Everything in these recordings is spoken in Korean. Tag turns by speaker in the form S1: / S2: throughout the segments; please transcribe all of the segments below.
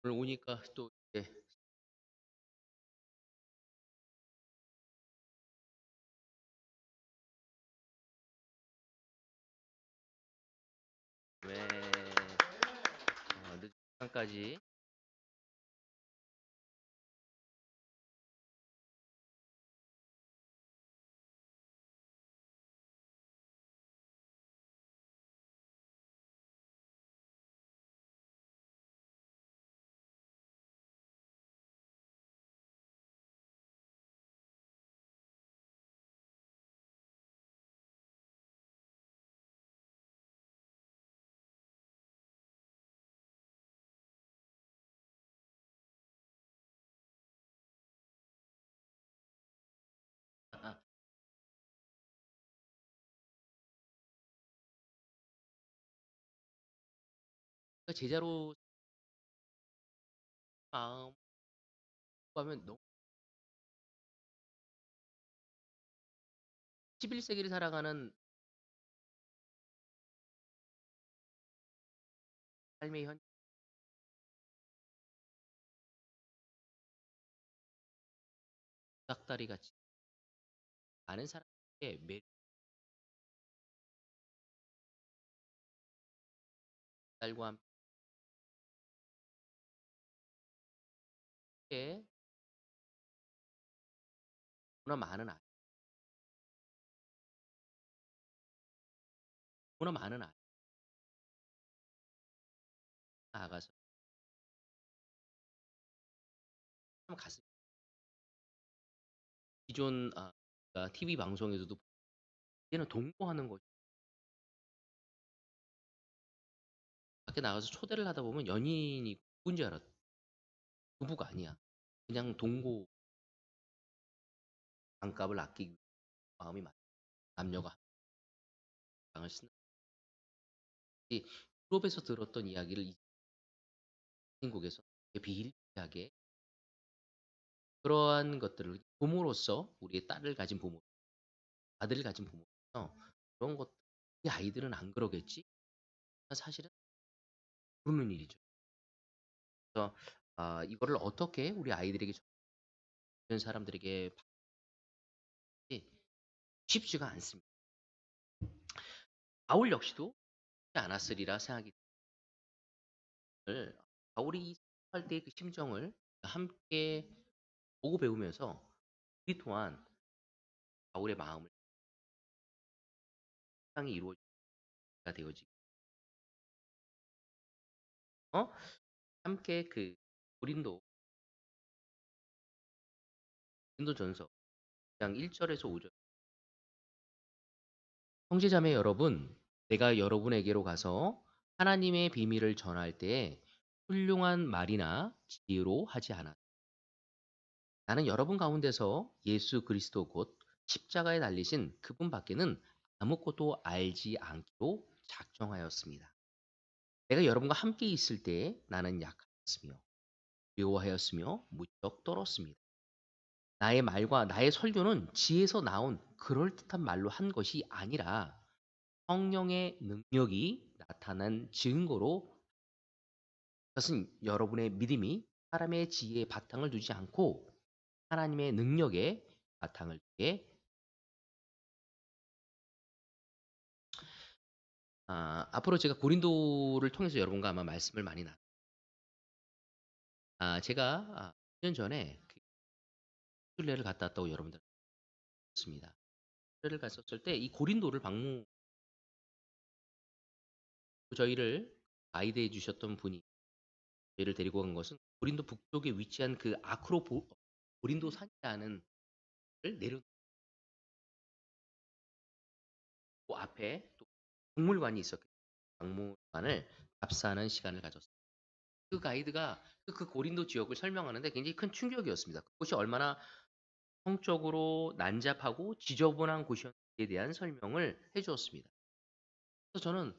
S1: 오늘 오니까 또 이제 왜 늦은 시간까지 아, 제자로 마음 하면 너무 11세기를 살아가는 삶의 현 닭다리 같이 많은 사람에게 매달과 함께 너무나 많은 아이, 너무나 많은 아이 나아가서 참 가슴 기존 TV 방송에서도 이제는 동거하는 것이 밖에 나가서 초대를 하다 보면 연인이 부부인 줄 알았 부부가 아니야. 그냥 동거 반값을 아끼기 위해 마음이 많 남녀가 방을 쓰는 이 유럽에서 들었던 이야기를 이 한국에서 비일비재하게 그러한 것들을 부모로서 우리의 딸을 가진 부모, 아들을 가진 부모로서 그런 것, 이 아이들은 안 그러겠지? 사실은 모르는 일이죠. 그래서 이거를 어떻게 우리 아이들에게 주변 사람들에게 받지 쉽지가 않습니다. 바울 역시도 쉽지 않았으리라 생각이 들 바울이 할 때 그 심정을 함께 보고 배우면서 우리 또한 바울의 마음을 상이 이루어지가 되어지 어? 함께 그 고린도 고린도전서 장 1절에서 5절 형제자매 여러분 내가 여러분에게로 가서 하나님의 비밀을 전할 때에 훌륭한 말이나 지혜로 하지 않았 나는 여러분 가운데서 예수 그리스도 곧 십자가에 달리신 그분밖에는 아무것도 알지 않기로 작정하였습니다. 내가 여러분과 함께 있을 때에 나는 약하였으며 두려워하였으며 무척 떨었습니다. 나의 말과 나의 설교는 지에서 나온 그럴듯한 말로 한 것이 아니라 성령의 능력이 나타난 증거로 그것은 여러분의 믿음이 사람의 지혜에 바탕을 두지 않고 하나님의 능력에 바탕을 두게 앞으로 제가 고린도를 통해서 여러분과 아마 말씀을 많이 제가 2년 전에 그 순례를 갔다 왔다고 여러분들 습니다. 순례를 갔었을 때 이 고린도를 방문 저희를 가이드해 주셨던 분이 저희를 데리고 간 것은 고린도 북쪽에 위치한 그 고린도 산이라는 를 내려 그 앞에 또 박물관이 있었기 때문에 박물관을 답사하는 시간을 가졌어요. 그 가이드가 그 고린도 지역을 설명하는데 굉장히 큰 충격이었습니다. 그곳이 얼마나 성적으로 난잡하고 지저분한 곳이었는지에 대한 설명을 해 주었습니다. 그래서 저는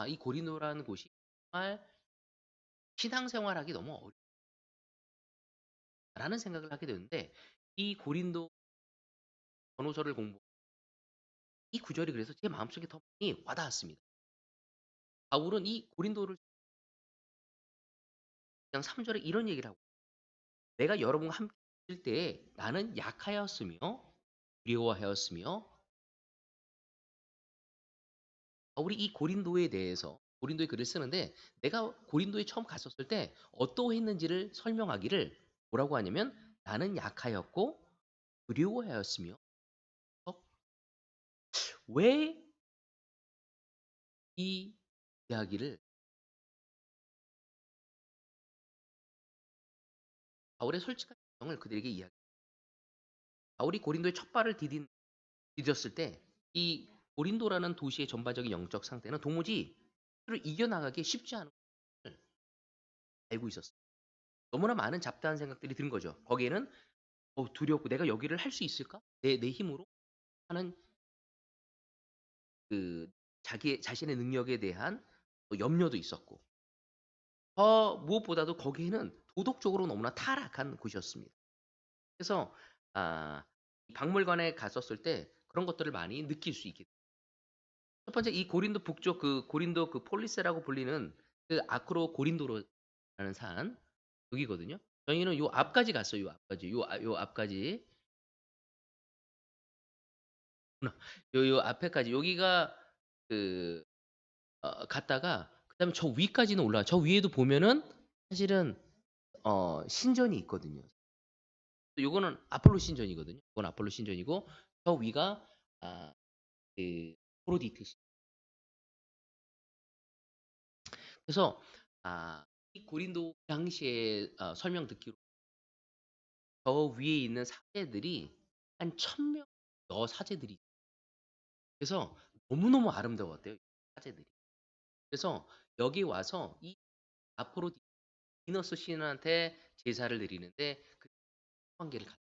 S1: 이 고린도라는 곳이 정말 신앙생활하기 너무 어렵다라는 생각을 하게 되는데 이 고린도 전후서를 이 구절이 그래서 제 마음속에 더 많이 와닿았습니다. 바울은 이 고린도를 그냥 3 절에 이런 얘기를 하고 "내가 여러분과 함께 있을 때에 나는 약하였으며 두려워하였으며." 바울이 이 고린도에 대해서 고린도에 글을 쓰는데 내가 고린도에 처음 갔었을 때 어떠했는지를 설명하기를 뭐라고 하냐면 "나는 약하였고 두려워하였으며." 어 왜 이 이야기를 바울의 솔직한 정을 그들에게 이야기 바울이 고린도에 첫 발을 디뎠을 때 이 고린도라는 도시의 전반적인 영적 상태는 도무지 그를 이겨나가기 쉽지 않은 걸 알고 있었어요. 너무나 많은 잡다한 생각들이 드는 거죠. 거기에는 두렵고 '내가 여기를 할 수 있을까? 내 힘으로?' 하는 그 자기의 자신의 능력에 대한 염려도 있었고 무엇보다도 거기에는 도덕적으로 너무나 타락한 곳이었습니다. 그래서 이 박물관에 갔었을 때 그런 것들을 많이 느낄 수 있게 첫 번째 이 고린도 북쪽 그 고린도 그 폴리스라고 불리는 그 아크로 고린도로라는 산 여기거든요. 저희는 요 앞까지 갔어요. 요 앞까지. 요 앞까지. 요 앞에까지 여기가 그 갔다가 그다음에 저 위까지는 올라와요. 저 위에도 보면은 사실은 신전이 있거든요. 요거는 아폴로 신전이거든요. 그건 아폴로 신전이고 저 위가 아 그 아프로디테 신 그래서 이 고린도 당시에 설명 듣기로 저 위에 있는 사제들이 한 1,000명 여사제들이 그래서 너무너무 아름다웠대요, 사제들이. 그래서 여기 와서 이 아프로디 비너스 신한테 제사를 드리는데 그 관계를 갖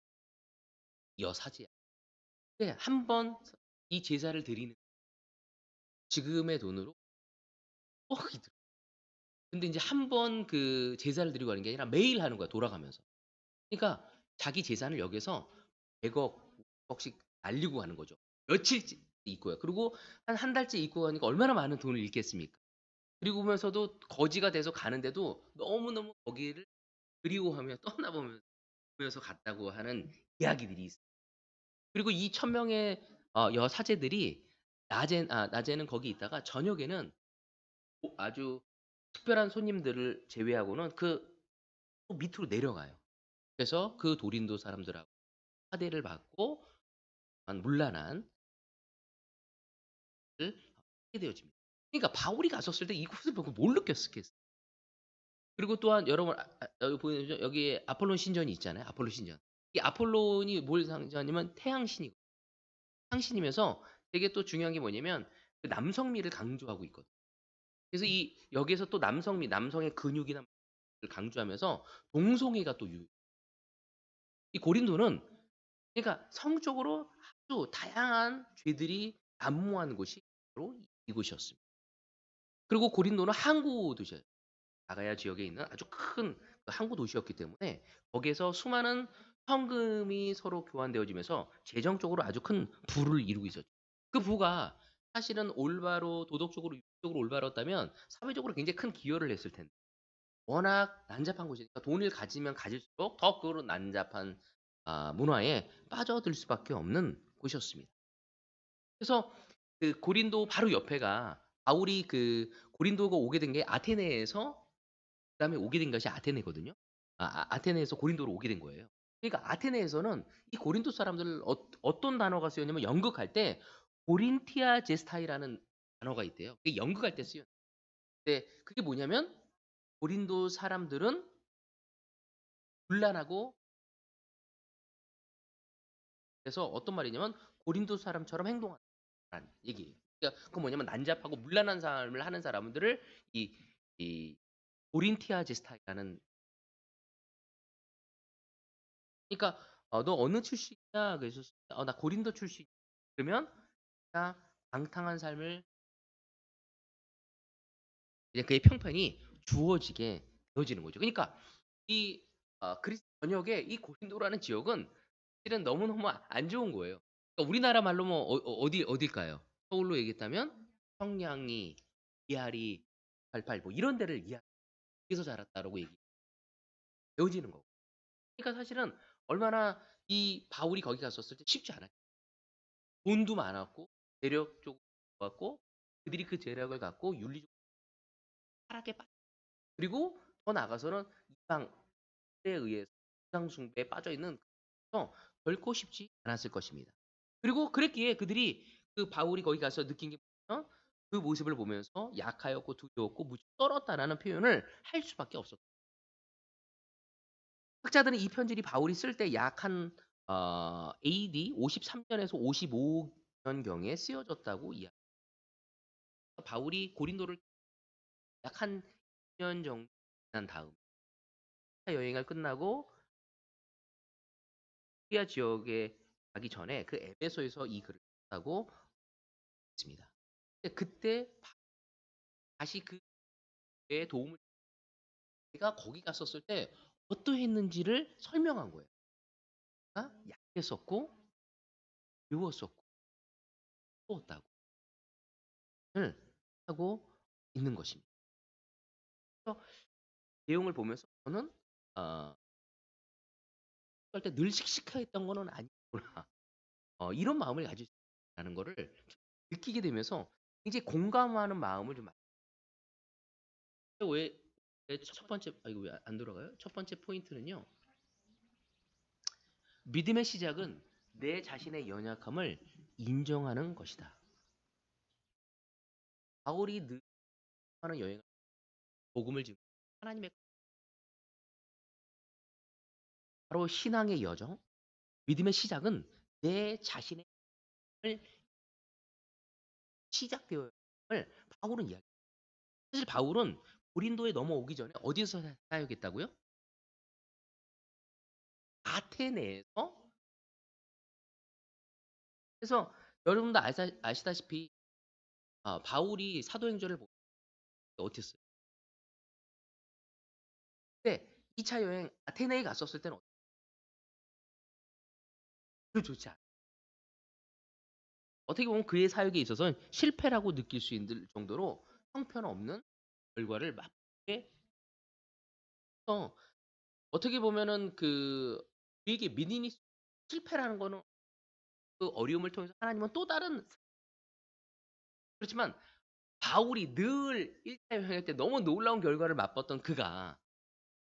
S1: 여사제야. 근데 한 번 이 제사를 드리는 지금의 돈으로 억이 들어요. 근데 인제 한 번 그 제사를 드리고 가는 게 아니라 매일 하는 거야, 돌아가면서. 그러니까 자기 재산을 여기서 100억, 억씩 날리고 가는 거죠. 며칠째 있고요. 그리고 한 달째 있고 가니까 얼마나 많은 돈을 잃겠습니까? 그리고 보면서도 거지가 돼서 가는데도 너무너무 거기를 그리워하며 떠나보면서 갔다고 하는 이야기들이 있어요. 그리고 이 1,000명의 여사제들이 낮에는 거기 있다가 저녁에는 아주 특별한 손님들을 제외하고는 그 밑으로 내려가요. 그래서 그 도린도 사람들하고 화대를 받고 문란한 을 하게 되어집니다. 그러니까 바울이 갔었을 때 이곳을 보고 뭘 느꼈었겠어요. 그리고 또한 여러분 여기 보이죠? 여기에 아폴론 신전이 있잖아요. 아폴로 신전. 이 아폴론이 뭘 상징하냐면 태양신이고 상신이면서 되게 또 중요한 게 뭐냐면 그 남성미를 강조하고 있거든요. 그래서 이 여기에서 또 남성미, 남성의 근육이나 를 강조하면서 동성애가 또 이 고린도는 그러니까 성적으로 아주 다양한 죄들이 난무하는 곳이 바로 이곳이었습니다. 그리고 고린도는 항구 도시예요. 아가야 지역에 있는 아주 큰그 항구 도시였기 때문에 거기에서 수많은 현금이 서로 교환되어지면서 재정적으로 아주 큰 부를 이루고 있었죠. 그 부가 사실은 올바로 도덕적으로 윤리적으로 올바랐다면 사회적으로 굉장히 큰 기여를 했을 텐데 워낙 난잡한 곳이니까 돈을 가지면 가질수록 더 그런 난잡한 문화에 빠져들 수밖에 없는 곳이었습니다. 그래서 그 고린도 바로 옆에가 바울이 그 고린도가 오게 된 게 아테네에서 그다음에 오게 된 것이 아테네거든요. 아테네에서 고린도로 오게 된 거예요. 그러니까 아테네에서는 이 고린도 사람들 어떤 단어가 쓰였냐면 연극할 때 고린티아 제스타이라는 단어가 있대요. 그게 연극할 때 쓰여요. 근데 그게 뭐냐면 고린도 사람들은 문란하고 그래서 어떤 말이냐면 고린도 사람처럼 행동하라는 얘기예요. 그러니까 그건 뭐냐면 난잡하고 문란한 삶을 하는 사람들을 이 고린티아 제스타이라는 그러니까 "너 어느 출신이야?" 그래서 나 고린도 출신." 그러면 나 방탕한 삶을 이제 그의 평판이 주어지게 되어지는 거죠. 그러니까 이 그리스 전역에 이 고린도라는 지역은 실은 너무너무 안 좋은 거예요. 그러니까 우리나라 말로 뭐 어딜까요? 서울로 얘기했다면 청량리, 비아리, 88 뭐 이런 데를 이야기해서 자랐다라고 얘기해요. 배워지는 거고. 그러니까 사실은 얼마나 이 바울이 거기 갔었을 때 쉽지 않았죠. 돈도 많았고 재력적으로 좋았고 그들이 그 재력을 갖고 윤리적으로 타락에 빠져. 그리고 더 나아가서는 이방에 의해서 우상 숭배에 빠져 있는 결코 쉽지 않았을 것입니다. 그리고 그랬기에 그들이 그 바울이 거기 가서 느낀 게 뭐냐면 그 모습을 보면서 약하였고 두려웠고 무지 떨었다라는 표현을 할 수밖에 없었던. 학자들은 이 편지를 바울이 쓸 때 약 한 AD 53년에서 55년경에 쓰여졌다고 이야기. 바울이 고린도를 약 한 2년 정도 지난 다음 여행을 끝나고 시리아 지역에 가기 전에 그 에베소에서 이 글을 썼다고 했습니다. 근데 그때 다시 그의 도움을 내가 거기 갔었을 때 어떠했는지를 설명한 거예요. 그러니까 약했었고 어려웠었고 무서웠다고 을 하고 있는 것입니다. 그래서 내용을 보면서 저는 그럴 때 늘 씩씩했던 거는 아니구나. 이런 마음을 가질 수 있다는 거를 느끼게 되면서 굉장히 공감하는 마음을 좀 왜, 첫 번째 이거 왜 안 돌아가요? 첫 번째 포인트는요. 믿음의 시작은 내 자신의 연약함을 인정하는 것이다. 바울이 늘 하는 여행을 복음을 지금 하나님의 바로 신앙의 여정, 믿음의 시작은 내 자신의 시작되어야 을 바울은 이야기. 사실 바울은 고린도에 넘어오기 전에 어디서 사역했다고요? 아테네에서. 그래서 여러분도 아시다시피 바울이 사도행전을 보면 어땠어요? 근데 2차 여행 아테네에 갔었을 때는 좋지 않아요. 어떻게 보면 그의 사역에 있어서는 실패라고 느낄 수 있는 정도로 형편없는 결과를 맛보게 해서 어떻게 보면은 우리에게 믿음이 실패라는 거는 그 어려움을 통해서 하나님은 또 다른 그렇지만 바울이 늘 1차 여행할 때 너무 놀라운 결과를 맛봤던 그가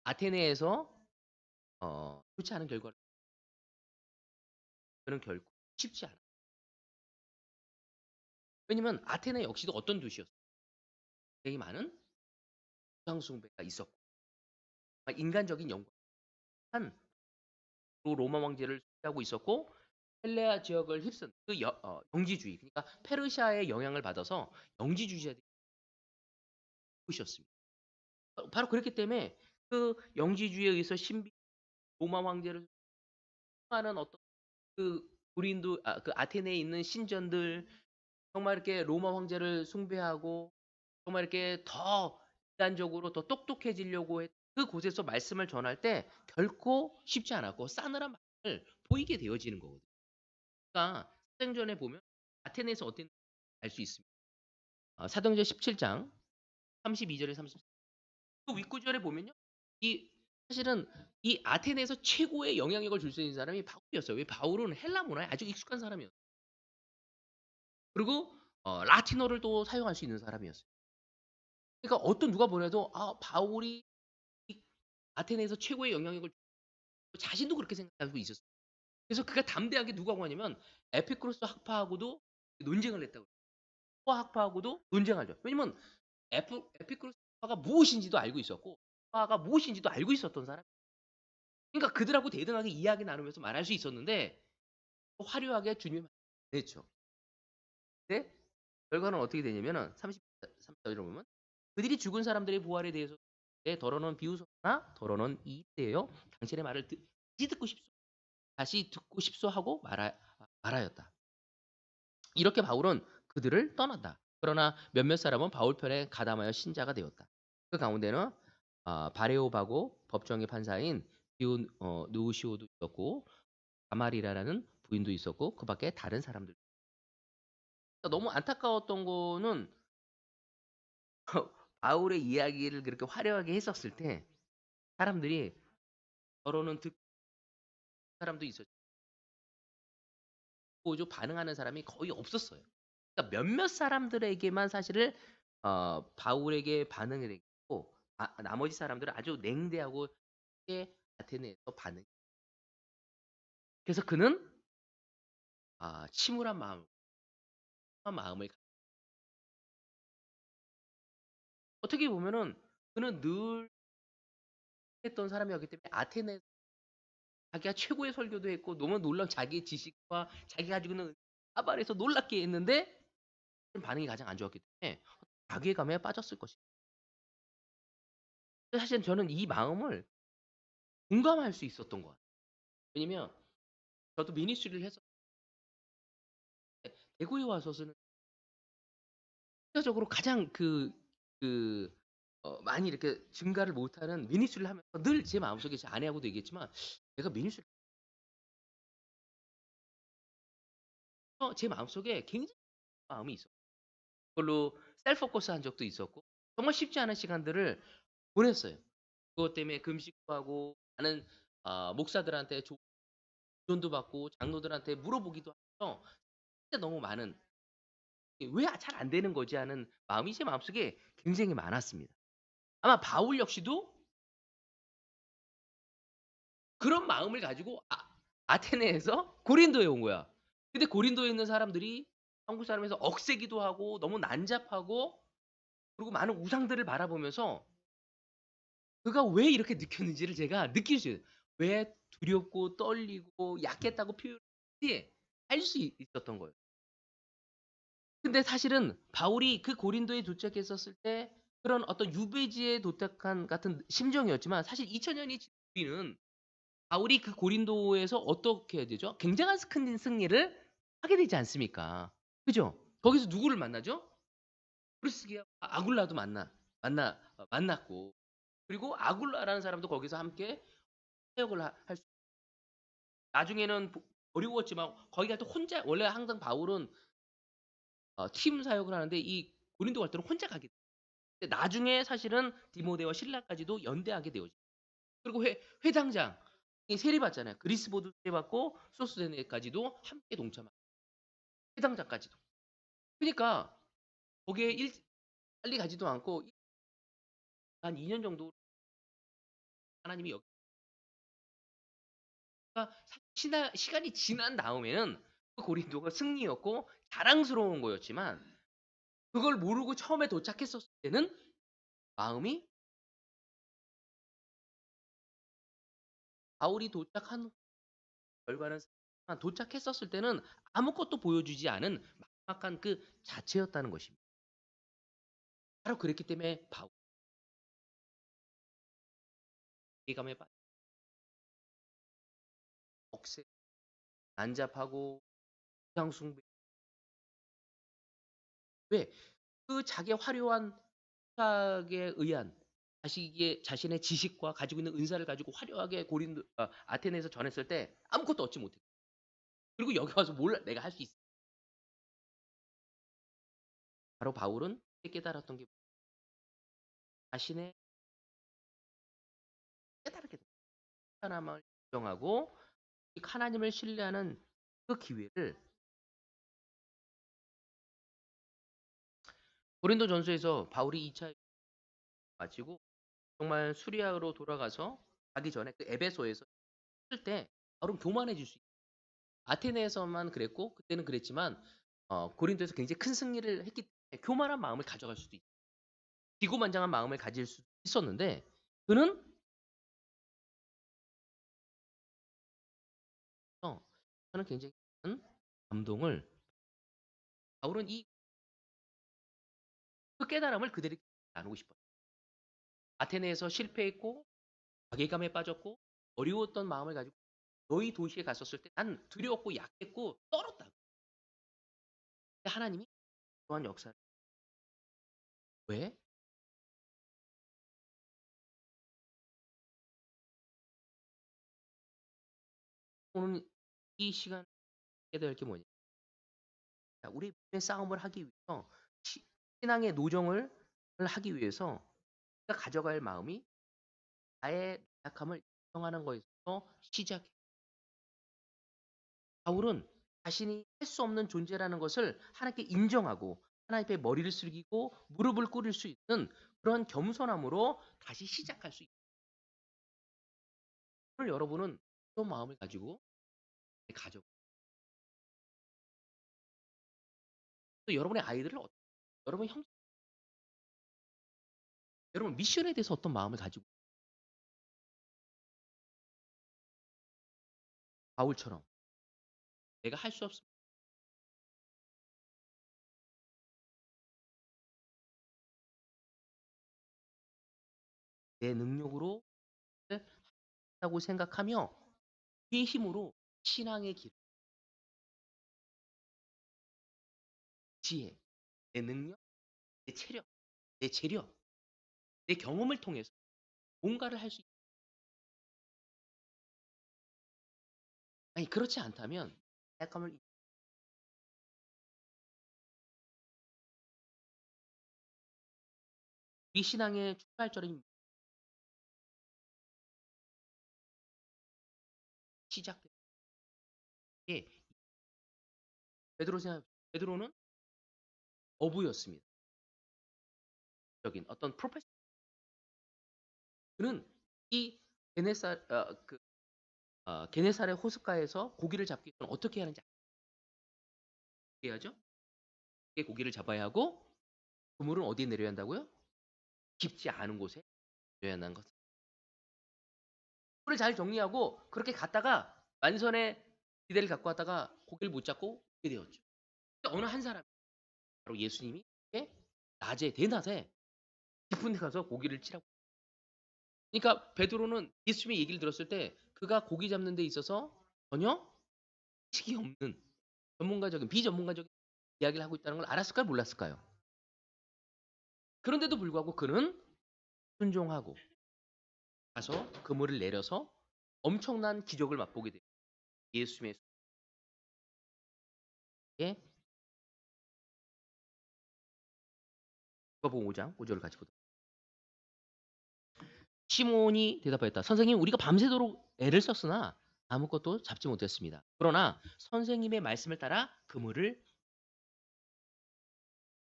S1: 아테네에서 좋지 않은 결과를 그는 결코 쉽지 않아. 왜냐면 아테네 역시도 어떤 도시였어요. 굉장히 많은 우상 숭배가 있었고 인간적인 영광한 로마 황제를 숭배하고 있었고 헬레아 지역을 휩쓴 영지주의 그러니까 페르시아의 영향을 받아서 영지주의자들이 있었습니다. 바로 그렇기 때문에 그 영지주의에 의해서 신비 로마 황제를 하는 어떤 그 아테네에 있는 신전들 정말 이렇게 로마 황제를 숭배하고 정말 이렇게 더 인간적으로 더 똑똑해지려고 그곳에서 말씀을 전할 때 결코 쉽지 않았고 싸늘한 말을 보이게 되어지는 거거든요. 그러니까 사도행전에 보면 아테네에서 어땠는지 알 수 있습니다. 사도행전 17장 32절에 34절 그 윗구절에 보면요. 이 사실은 이 아테네에서 최고의 영향력을 줄 수 있는 사람이 바울이었어요. 왜 바울은 헬라 문화에 아주 익숙한 사람이었어요. 그리고 라틴어를 또 사용할 수 있는 사람이었어요. 그러니까 어떤 누가 보내도 바울이 이 아테네에서 최고의 영향력을 자신도 그렇게 생각하고 있었어요. 그래서 그가 담대하게 누구하고 하냐면 에피쿠로스 학파하고도 논쟁을 했다고. 스토아 학파하고도 논쟁하죠. 왜냐면 에피쿠로스 학파가 무엇인지도 알고 있었고 스토아가 무엇인지도 알고 있었던 사람. 그러니까 그들하고 대등하게 이야기 나누면서 말할 수 있었는데 화려하게 주님을 했죠. 근데 결과는 어떻게 되냐면은 34절을 보면 그들이 죽은 사람들의 부활에 대해서 더러는 비웃었으나 더러는 이때요. 당신의 말을 다시 듣고 싶소 하고 말하였다. 이렇게 바울은 그들을 떠난다. 그러나 몇몇 사람은 바울 편에 가담하여 신자가 되었다. 그 가운데는 바레오바고 법정의 판사인 누시오도 있었고 가마리라라는 부인도 있었고 그밖에 다른 사람들. 그러니까 너무 안타까웠던 거는 바울의 이야기를 그렇게 화려하게 했었을 때 사람들이 결혼은 듣 사람도 있었고 좀 반응하는 사람이 거의 없었어요. 그러니까 몇몇 사람들에게만 사실은 바울에게 반응을 했고 나머지 사람들은 아주 냉대하고 쉽게 아테네에서 반응. 그래서 그는 침울한 마음을 어떻게 보면은 그는 늘 했던 사람이었기 때문에 아테네 자기가 최고의 설교도 했고 너무 놀라운 자기의 지식과 자기가 가지고 있는 사발에서 놀랍게 했는데 반응이 가장 안 좋았기 때문에 자괴감에 빠졌을 것이다. 사실 저는 이 마음을 공감할 수 있었던 것 같아요. 왜냐면 저도 미니스트리를 해서 대구에 와서는 실질적으로 가장 그 많이 이렇게 증가를 못하는 미니스트리를 하면서 늘 제 마음속에 제 아내하고도 얘기했지만 내가 미니스트리 제 마음속에 굉장히 마음이 있어. 그걸로 셀프 포커스 한 적도 있었고 정말 쉽지 않은 시간들을 보냈어요. 그것 때문에 금식도 하고 많은 목사들한테 조언도 받고 장로들한테 물어보기도 하면서 진짜 너무 많은 왜 잘 안 되는 거지 하는 마음이 제 마음속에 굉장히 많았습니다. 아마 바울 역시도 그런 마음을 가지고 아테네에서 고린도에 온 거야. 근데 고린도에 있는 사람들이 한국 사람에서 억세기도 하고 너무 난잡하고 그리고 많은 우상들을 바라보면서 그가 왜 이렇게 느꼈는지를 제가 느낄 수 있어요. 왜 두렵고 떨리고 약했다고 표현이 할 수 있었던 거예요. 근데 사실은 바울이 그 고린도에 도착했었을 때 그런 어떤 유배지에 도착한 같은 심정이었지만 사실 2000년이 지난 우리는 바울이 그 고린도에서 어떻게 해야 되죠? 굉장한 큰 승리를 하게 되지 않습니까? 그죠? 거기서 누구를 만나죠? 프리스기와 아굴라도 만났고 그리고 아굴라라는 사람도 거기서 함께 사역을 할 수. 나중에는 어려웠지만 거기 갈 때 혼자 원래 항상 바울은 팀 사역을 하는데 이 고린도 갈 때는 혼자 가게 돼요. 근데 나중에 사실은 디모데와 신라까지도 연대하게 되어요. 그리고 회당장 세례 받잖아요. 그리스보도 세례 받고 소스데네까지도 함께 동참하고 회당장까지도. 그러니까 거기에 빨리 가지도 않고 한 2년 정도 하나님이 여기가 시간이 지난 다음에는 그 고린도가 승리였고 자랑스러운 거였지만 그걸 모르고 처음에 도착했었을 때는 마음이 바울이 도착한 결과는 도착했었을 때는 아무것도 보여주지 않은 막막한 그 자체였다는 것입니다. 바로 그랬기 때문에 바울 예감에 빠져 억세 난잡하고 우상숭배 왜 그 자기의 화려한 생각에 의한 자신의 지식과 가지고 있는 은사를 가지고 화려하게 아테네에서 전했을 때 아무것도 얻지 못해. 그리고 여기 와서 몰라 내가 할 수 있어. 바로 바울은 깨달았던 게 자신의 깨달게 된 하나님을 인정하고 하나님을 신뢰하는 그 기회를 고린도전서에서 바울이 2차 마치고 정말 수리아로 돌아가서 가기 전에 그 에베소에서 쓸 때 바울은 교만해질 수 있어요. 아테네에서만 그랬고 그때는 그랬지만 고린도에서 굉장히 큰 승리를 했기 때문에 교만한 마음을 가져갈 수도 있어요. 기고만장한 마음을 가질 수 있었는데 그는 저는 굉장히 큰 감동을 바울은 그 깨달음을 그들에게 나누고 싶어요. 아테네에서 실패했고 자괴감에 빠졌고 어려웠던 마음을 가지고 너희 도시에 갔었을 때 난 두려웠고 약했고 떨었다. 하나님이 그러한 역사를 왜? 오늘 이 시간 깨달을 게 뭐냐? 우리 믿음의 싸움을 하기 위해서 신앙의 노정을 하기 위해서 우리가 가져갈 마음이 나의 약함을 인정하는 거예요. 시작해. 바울은 자신이 할 수 없는 존재라는 것을 하나님께 인정하고 하나님 앞에 머리를 숙이고 무릎을 꿇을 수 있는 그런 겸손함으로 다시 시작할 수 있는 오늘 여러분은 어떤 마음을 가지고 가정 또 여러분의 아이들을 여러분 형 여러분 미션에 대해서 어떤 마음을 가지고 바울처럼 내가 할 수 없습니다. 내 능력으로 한다고 생각하며 그 힘으로 신앙의 길, 지혜, 내 능력, 내 체력, 내 재력, 내 경험을 통해서 뭔가를 할 수 있다. 아니 그렇지 않다면 약함을 이 신앙의 출발점이 시작된 게 베드로 생각 베드로는 어부였습니다. 적인 어떤 프로페셔 그는 이 게네사 그 게네사렛 호숫가에서 고기를 잡기 위해서 어떻게 하는지 해야죠? 고기를 잡아야 하고 그물은 어디에 내려야 한다고요? 깊지 않은 곳에 내려야 한다는 것. 그걸 잘 정리하고 그렇게 갔다가 만선의 기대를 갖고 왔다가 고기를 못 잡고 오게 되었죠. 어느 한 사람 바로 예수님이 낮에 대낮에 깊은 데 가서 고기를 치라고. 그러니까 베드로는 예수님의 얘기를 들었을 때 그가 고기 잡는 데 있어서 전혀 지식이 없는 전문가적인 비전문가적인 이야기를 하고 있다는 걸 알았을까요? 몰랐을까요? 그런데도 불구하고 그는 순종하고 가서 그물을 내려서 엄청난 기적을 맛보게 돼요. 예수님의 예, 누가복음 5장 5절을 같이 보도록. 시몬이 대답하였다. 선생님, 우리가 밤새도록 애를 썼으나 아무것도 잡지 못했습니다. 그러나 선생님의 말씀을 따라 그물을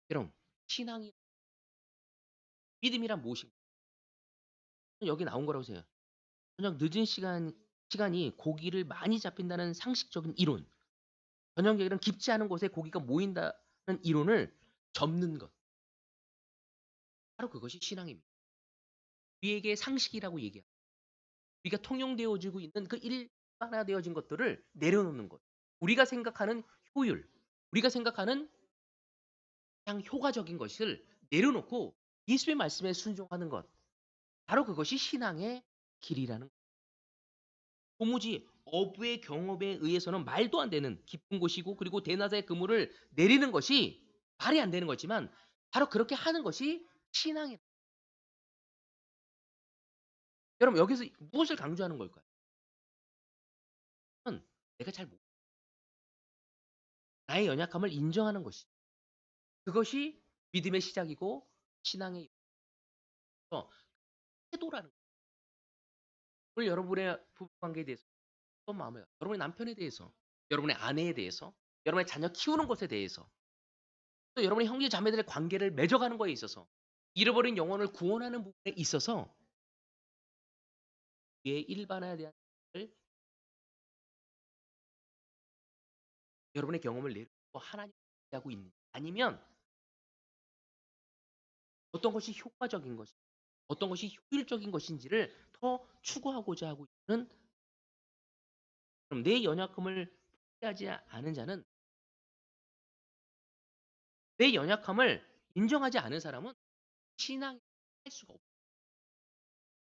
S1: 여러분 신앙이 믿음이란 무엇인가? 여기 나온 거라고 생각해요. 저녁 늦은 시간이 고기를 많이 잡힌다는 상식적인 이론, 저녁에는 깊지 않은 곳에 고기가 모인다는 이론을 접는 것. 바로 그것이 신앙입니다. 우리에게 상식이라고 얘기합니다. 우리가 통용되어지고 있는 그 일반화되어진 것들을 내려놓는 것. 우리가 생각하는 효율, 우리가 생각하는 그냥 효과적인 것을 내려놓고 예수의 말씀에 순종하는 것. 바로 그것이 신앙의 길이라는 것. 도무지 어부의 경험에 의해서는 말도 안 되는 깊은 곳이고 그리고 대낮에 그물을 내리는 것이 말이 안 되는 거지만 바로 그렇게 하는 것이 신앙이에요. 여러분 여기서 무엇을 강조하는 걸까요? 내가 잘 나의 연약함을 인정하는 것이 그것이 믿음의 시작이고 신앙의 태도라는 거예요. 오늘 여러분의 부부관계에 대해서 어떤 마음이에요? 여러분의 남편에 대해서, 여러분의 아내에 대해서, 여러분의 자녀 키우는 것에 대해서, 또 여러분의 형제 자매들의 관계를 맺어가는 거에 있어서, 잃어버린 영혼을 구원하는 부분에 있어서 우리의 일반화에 대한 것을 여러분의 경험을 내려놓고 하나님을 하고 있는 아니면 어떤 것이 효과적인 것이 어떤 것이 효율적인 것인지를 더 추구하고자 하고 있는 그럼 내 연약함을 포기하지 않은 자는 내 연약함을 인정하지 않은 사람은 신앙할 수가 없어요.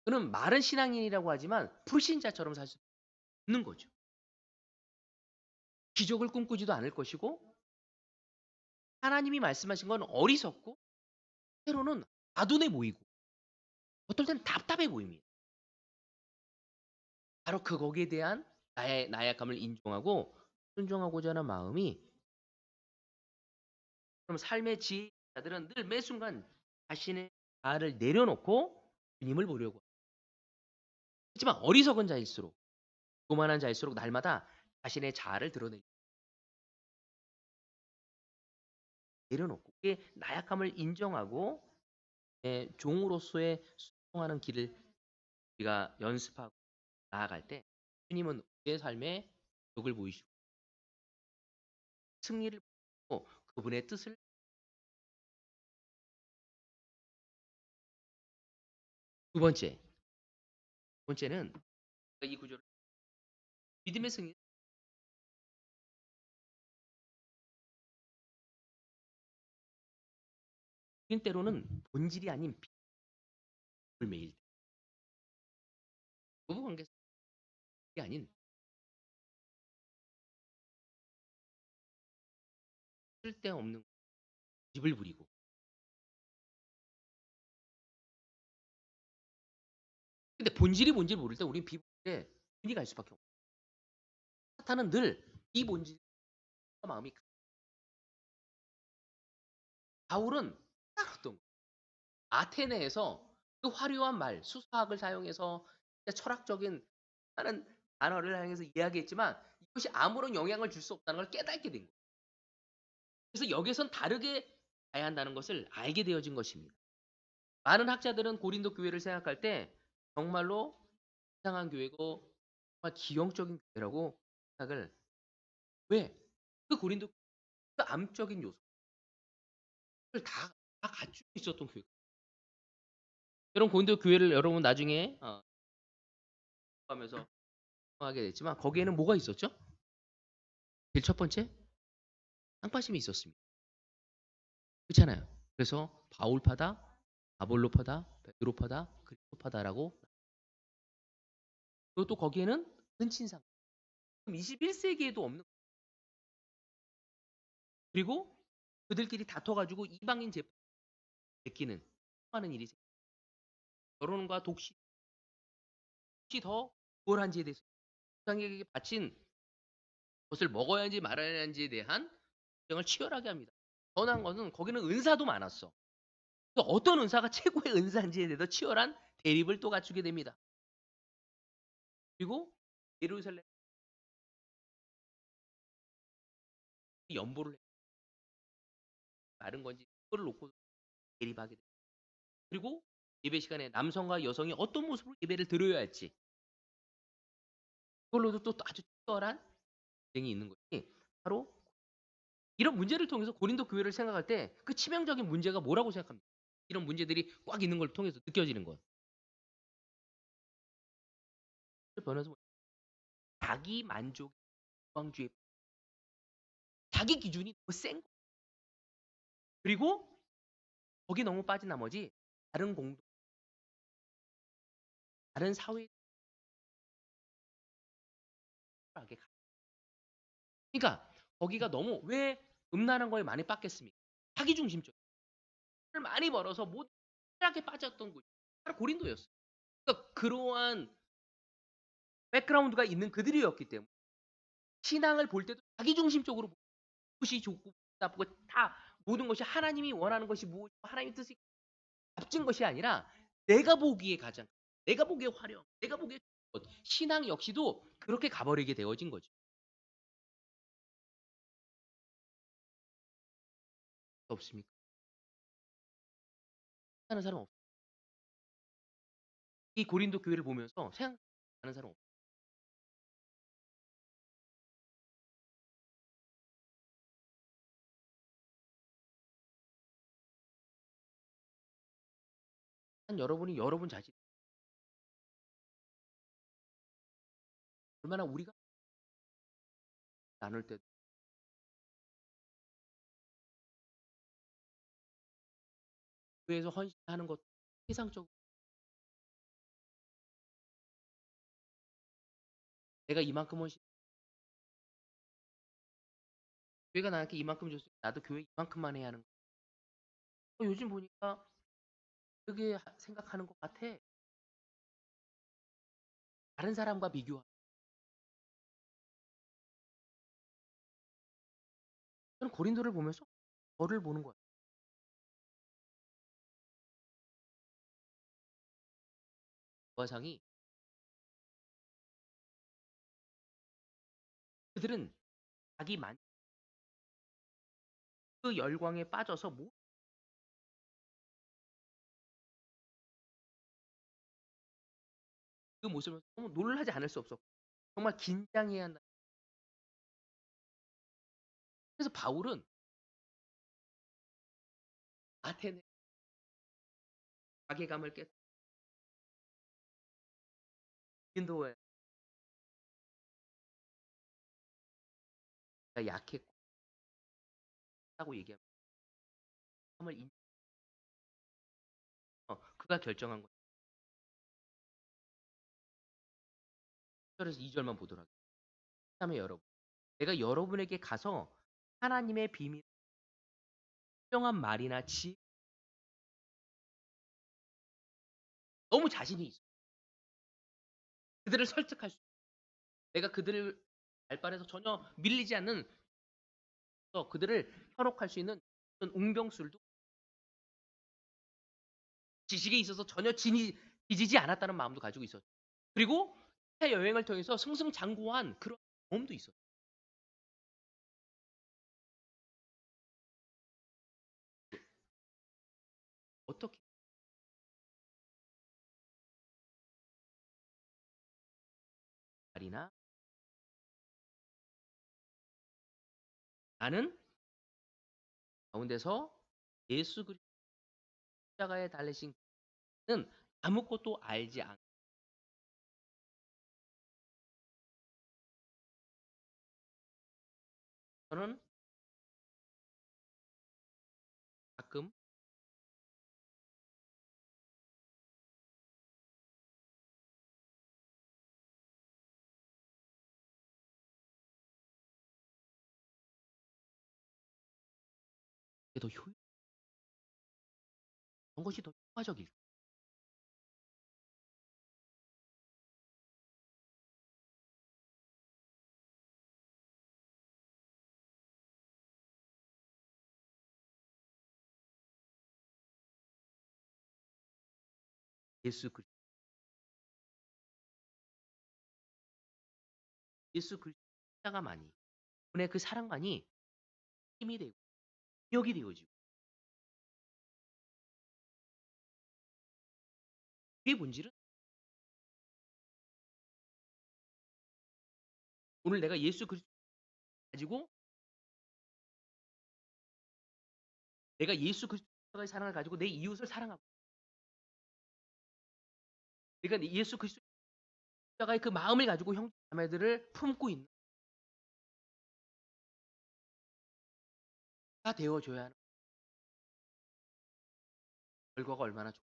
S1: 그는 말은 신앙인이라고 하지만 불신자처럼 살 수 없는 거죠. 기적을 꿈꾸지도 않을 것이고 하나님이 말씀하신 건 어리석고 때로는 아둔해 보이고 어떨 때는 답답해 보입니다. 바로 그 거기에 대한 나의 나약함을 인정하고 순종하고자 하는 마음이 그럼 삶의 지혜자들은 늘 매 순간 자신의 자아를 내려놓고 주님을 보려고 하지만 어리석은 자일수록 교만한 자일수록 날마다 자신의 자아를 내려놓고 그게 나약함을 인정하고 종으로서의 순종하는 길을 우리가 연습하고 나아갈 때 주님은 우리의 삶에 덕을 보이시고 승리를 보이고 그분의 뜻을 두 번째, 두 번째는 이 구조를 믿음의 승리 때로는 본질이 아닌 비밀을 매일 부부관계 아닌 쓸데없는 집을 부리고 근데 본질이 뭔지 모를 때 우리는 비본질에 눈이 갈 수밖에 없어요. 사탄은 늘 이 본질과 마음이 바울은 따랐던 거예요. 아테네에서 그 화려한 말, 수사학을 사용해서 철학적인 하는 단어를 사용해서 이야기했지만 이것이 아무런 영향을 줄 수 없다는 걸 깨닫게 된 거예요. 그래서 여기선 다르게 가야 한다는 것을 알게 되어진 것입니다. 많은 학자들은 고린도 교회를 생각할 때 정말로 이상한 교회고 정말 기형적인 교회라고 생각을 왜? 그 고린도 그 암적인 요소를 다 갖추고 있었던 교회. 여러분 고린도 교회를 여러분 나중에 하면서 하게 됐지만 거기에는 뭐가 있었죠? 제일 첫 번째 상파심이 있었습니다. 그렇잖아요. 그래서 바울파다, 아볼로파다, 베드로파다, 그리스도파다라고 그리고 또 거기에는 근친상 21세기에도 없는 그리고 그들끼리 다퉈가지고 이방인 제품 베끼는 하는 일이 결혼과 독시 더 우월한지에 대해서 세상에게 바친 것을 먹어야 하는지 말아야 하는지에 대한 경쟁을 치열하게 합니다. 더 나은 것은 거기는 은사도 많았어. 그래서 어떤 은사가 최고의 은사인지에 대해서 치열한 대립을 또 갖추게 됩니다. 그리고 예루살렘 연보를 마른 건지 그걸 놓고 대립하게 됩니다. 그리고 예배 시간에 남성과 여성이 어떤 모습으로 예배를 드려야 할지 그걸로도 또 아주 치열한 경쟁이 있는 것이 바로 이런 문제를 통해서 고린도 교회를 생각할 때 그 치명적인 문제가 뭐라고 생각합니까? 이런 문제들이 꽉 있는 걸 통해서 느껴지는 것. 변호사 자기 만족, 유방주의, 자기 기준이 너무 센 거. 그리고 거기 너무 빠진 나머지 다른 공동, 다른 사회 하게 그러니까 거기가 너무 왜 음란한 거에 많이 빠겠습니까? 자기 중심적. 을 많이 벌어서 모두 하게 빠졌던 곳이 바로 고린도였어요. 그러니까 그러한 백그라운드가 있는 그들이었기 때문에 신앙을 볼 때도 자기 중심적으로 무엇이 좋고 나쁘고 다 모든 것이 하나님이 원하는 것이 무엇이고 하나님의 뜻이 값진 것이 아니라 내가 보기에 가장 내가 보기에 화려한 내가 보기에 좋은 것. 신앙 역시도 그렇게 가버리게 되어진 거죠. 없습니까? 하는 사람 없. 이 고린도 교회를 보면서 생각하는 사람 없. 한 여러분이 여러분 자신 얼마나 우리가 나눌 때 교회에서 헌신하는 것 세상적으로 내가 이만큼 헌신 교회가 나한테 이만큼 줬으니 나도 교회 이만큼만 해야 하는 거. 요즘 보니까 그게 생각하는 것 같아. 다른 사람과 비교하는 저는 고린도를 보면서 저를 보는 거예요. 화상이 그들은 자기 만 그 열광에 빠져서 그 모습을 너무 놀라지 않을 수 없었고 정말 긴장해야 한다. 그래서 바울은 아테네 자괴감을 깨 고린도에 약했고 다고 얘기하면 을 그가 결정한 거예요. 그래서 2 절만 보도록 하겠습니다. 그다음에 여러분 내가 여러분에게 가서 하나님의 비밀 훌륭한 말이나 너무 자신이 있어. 그들을 설득할 수 내가 그들을 말발에서 전혀 밀리지 않는 그들을 현혹할 수 있는 어떤 웅병술도 지식에 있어서 전혀 뒤지지 않았다는 마음도 가지고 있었죠. 그리고 해 여행을 통해서 승승장구한 그런 경험도 있었어요. 어떻게 말이나 나는 가운데서 예수 그리스도 십자가에 달리신 는 아무것도 알지 않 저는 가끔 이게 더 효 어떤 것이 더 효과적일까? 예수 그리 예수 그리스도 십자가만이 그분의 그 사랑만이 힘이 되고 능력이 되어지고 그의 본질은 오늘 내가 예수 그리스도 가지고 내가 예수 그리스도의 사랑을 가지고 내 이웃을 사랑하고 내가 예수 그리스도 십자가의 그 마음을 가지고 형제 자매들을 품고 있는 가 되어줘야 하는 결과가 얼마나 좋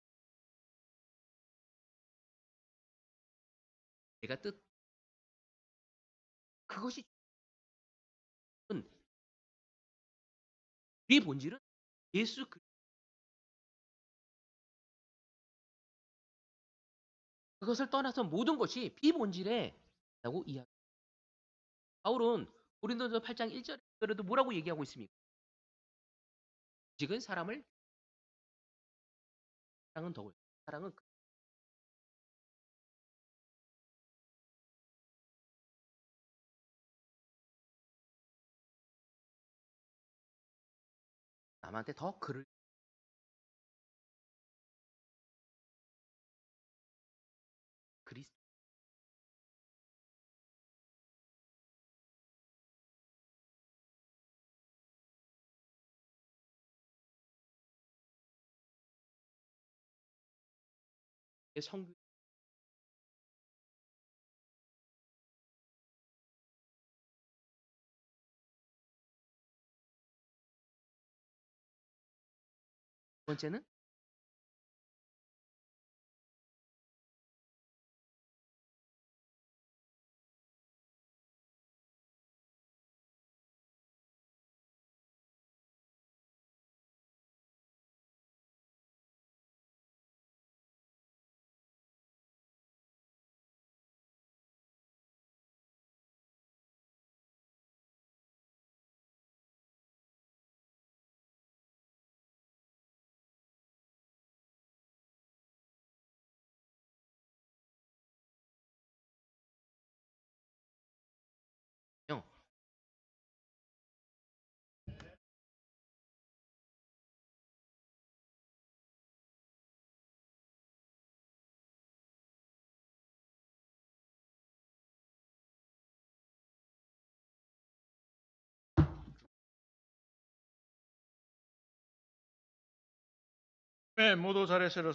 S1: 내가 뜻 그것이 우리의 본질은 예수 그것을 떠나서 모든 것이 비본질에 라고 이야기 바울은 고린도서 8장 1절에 그래도 뭐라고 얘기하고 있습니까? 지금 사랑은 더욱 사랑은 남한테 더 그를 그리스도의 성교 두 번째는
S2: 네, 모두 잘했어요.